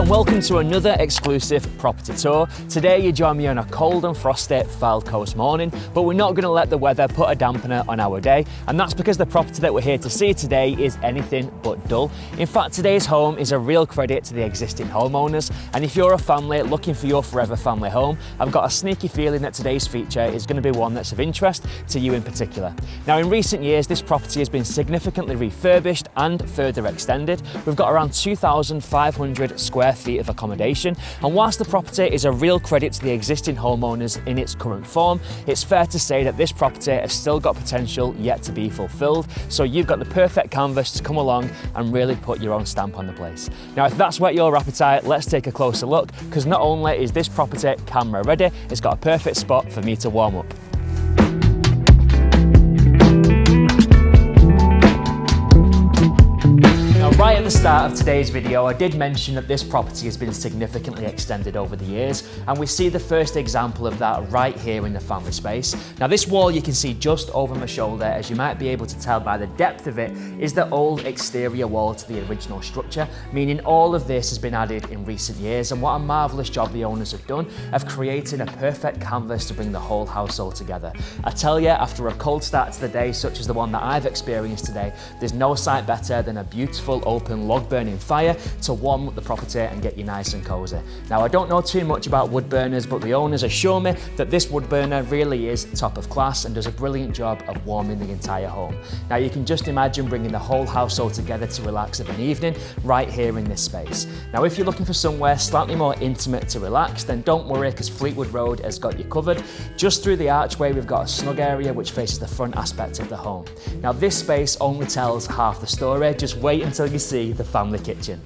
and welcome to another exclusive property tour. Today you join me on a cold and frosty Fylde Coast morning, but we're not going to let the weather put a dampener on our day, and that's because the property that we're here to see today is anything but dull. In fact, today's home is a real credit to the existing homeowners, and if you're a family looking for your forever family home, I've got a sneaky feeling that today's feature is going to be one that's of interest to you in particular. Now, in recent years, this property has been significantly refurbished and further extended. We've got around 2,500 square feet of accommodation, and whilst the property is a real credit to the existing homeowners in its current form, it's fair to say that this property has still got potential yet to be fulfilled, so you've got the perfect canvas to come along and really put your own stamp on the place. Now, if that's whet your appetite, let's take a closer look, because not only is this property camera ready, it's got a perfect spot for me to warm up. Right at the start of today's video, I did mention that this property has been significantly extended over the years, and we see the first example of that right here in the family space. Now, this wall you can see just over my shoulder, as you might be able to tell by the depth of it, is the old exterior wall to the original structure, meaning all of this has been added in recent years, and what a marvellous job the owners have done of creating a perfect canvas to bring the whole household together. I tell you, after a cold start to the day, such as the one that I've experienced today, there's no sight better than a beautiful open log burning fire to warm up the property and get you nice and cozy. Now, I don't know too much about wood burners, but the owners assure me that this wood burner really is top of class and does a brilliant job of warming the entire home. Now, you can just imagine bringing the whole household together to relax of an evening right here in this space. Now, if you're looking for somewhere slightly more intimate to relax, then don't worry, because Fleetwood Road has got you covered. Just through the archway, we've got a snug area which faces the front aspect of the home. Now, this space only tells half the story. Just wait until you see the family kitchen.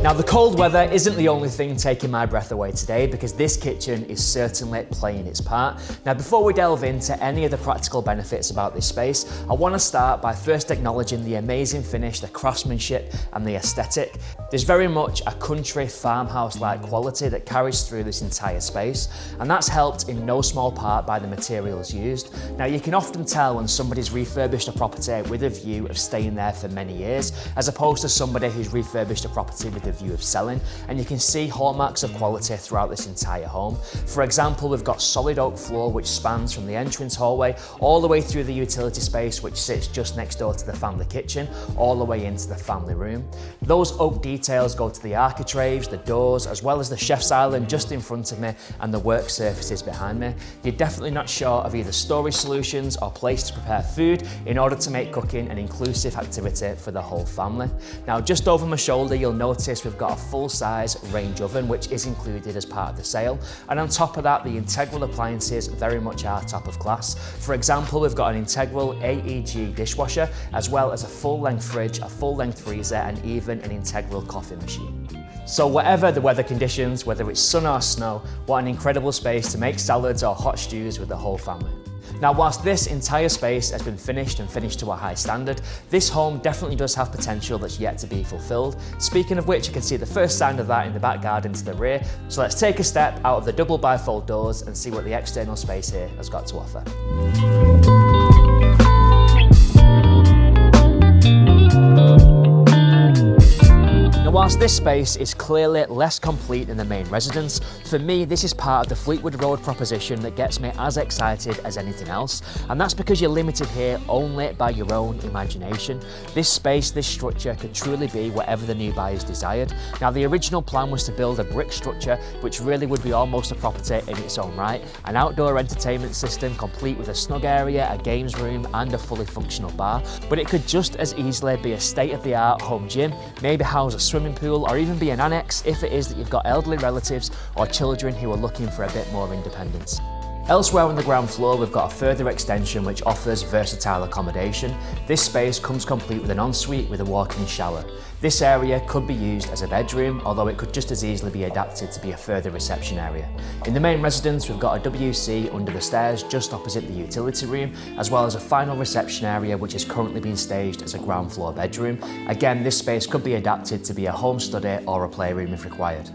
Now, the cold weather isn't the only thing taking my breath away today, because this kitchen is certainly playing its part. Now, before we delve into any of the practical benefits about this space, I want to start by first acknowledging the amazing finish, the craftsmanship and the aesthetic. There's very much a country farmhouse-like quality that carries through this entire space, and that's helped in no small part by the materials used. Now, you can often tell when somebody's refurbished a property with a view of staying there for many years, as opposed to somebody who's refurbished a property with a view of selling, and you can see hallmarks of quality throughout this entire home. For example, we've got solid oak floor which spans from the entrance hallway all the way through the utility space, which sits just next door to the family kitchen, all the way into the family room. Those oak details go to the architraves, the doors, as well as the chef's island just in front of me and the work surfaces behind me. You're definitely not short of either storage solutions or place to prepare food in order to make cooking an inclusive activity for the whole family. Now, just over my shoulder, you'll notice we've got a full-size range oven which is included as part of the sale, and on top of that, the integral appliances very much are top of class. For example, we've got an integral AEG dishwasher, as well as a full-length fridge, a full-length freezer, and even an integral coffee machine. So whatever the weather conditions, whether it's sun or snow, what an incredible space to make salads or hot stews with the whole family. Now, whilst this entire space has been finished and finished to a high standard, this home definitely does have potential that's yet to be fulfilled. Speaking of which, you can see the first sign of that in the back garden to the rear. So let's take a step out of the double bifold doors and see what the external space here has got to offer. Whilst this space is clearly less complete than the main residence, for me this is part of the Fleetwood Road proposition that gets me as excited as anything else, and that's because you're limited here only by your own imagination. This space, this structure could truly be whatever the new buyers desired. Now, the original plan was to build a brick structure which really would be almost a property in its own right, an outdoor entertainment system complete with a snug area, a games room and a fully functional bar, but it could just as easily be a state-of-the-art home gym, maybe house a swimming pool, or even be an annex if it is that you've got elderly relatives or children who are looking for a bit more independence. Elsewhere on the ground floor, we've got a further extension which offers versatile accommodation. This space comes complete with an ensuite with a walk-in shower. This area could be used as a bedroom, although it could just as easily be adapted to be a further reception area. In the main residence, we've got a WC under the stairs just opposite the utility room, as well as a final reception area which is currently being staged as a ground floor bedroom. Again, this space could be adapted to be a home study or a playroom if required.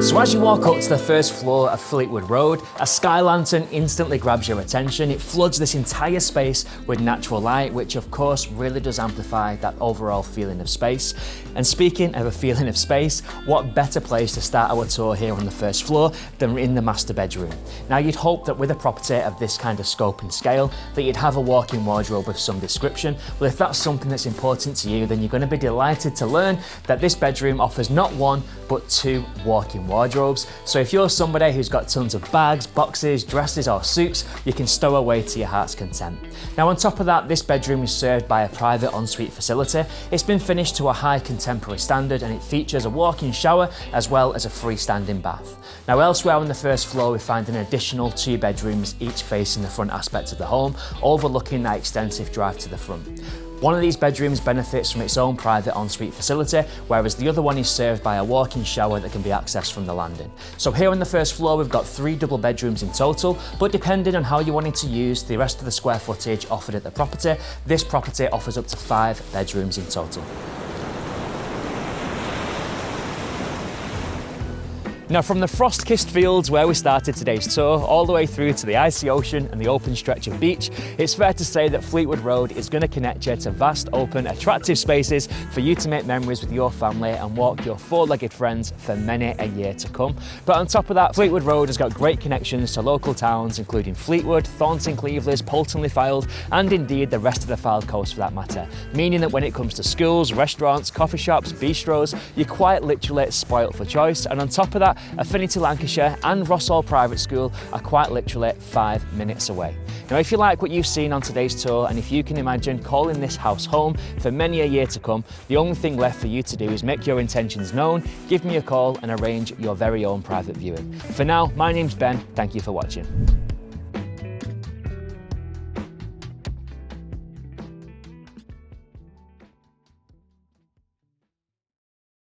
So as you walk up to the first floor of Fleetwood Road, a sky lantern instantly grabs your attention. It floods this entire space with natural light, which of course really does amplify that overall feeling of space. And speaking of a feeling of space, what better place to start our tour here on the first floor than in the master bedroom. Now you'd hope that with a property of this kind of scope and scale, that you'd have a walk-in wardrobe of some description. Well, if that's something that's important to you, then you're going to be delighted to learn that this bedroom offers not one, but two walk-in wardrobes. So if you're somebody who's got tons of bags, boxes, dresses or suits, you can stow away to your heart's content. Now on top of that, this bedroom is served by a private ensuite facility. It's been finished to a high contemporary standard and it features a walk-in shower as well as a freestanding bath. Now elsewhere on the first floor we find an additional 2 bedrooms, each facing the front aspect of the home, overlooking that extensive drive to the front. One of these bedrooms benefits from its own private ensuite facility, whereas the other one is served by a walk-in shower that can be accessed from the landing. So here on the first floor we've got 3 double bedrooms in total, but depending on how you wanted to use the rest of the square footage offered at the property, this property offers up to 5 bedrooms in total. Now from the frost-kissed fields where we started today's tour, all the way through to the icy ocean and the open stretch of beach, it's fair to say that Fleetwood Road is going to connect you to vast, open, attractive spaces for you to make memories with your family and walk your 4-legged friends for many a year to come. But on top of that, Fleetwood Road has got great connections to local towns including Fleetwood, Thornton Cleevelys, Poulton Fylde, and indeed the rest of the Fylde coast for that matter, meaning that when it comes to schools, restaurants, coffee shops, bistros, you're quite literally spoilt for choice. And on top of that, Affinity Lancashire and Rossall Private School are quite literally 5 minutes away. Now if you like what you've seen on today's tour and if you can imagine calling this house home for many a year to come, the only thing left for you to do is make your intentions known, give me a call and arrange your very own private viewing. For now, my name's Ben, thank you for watching.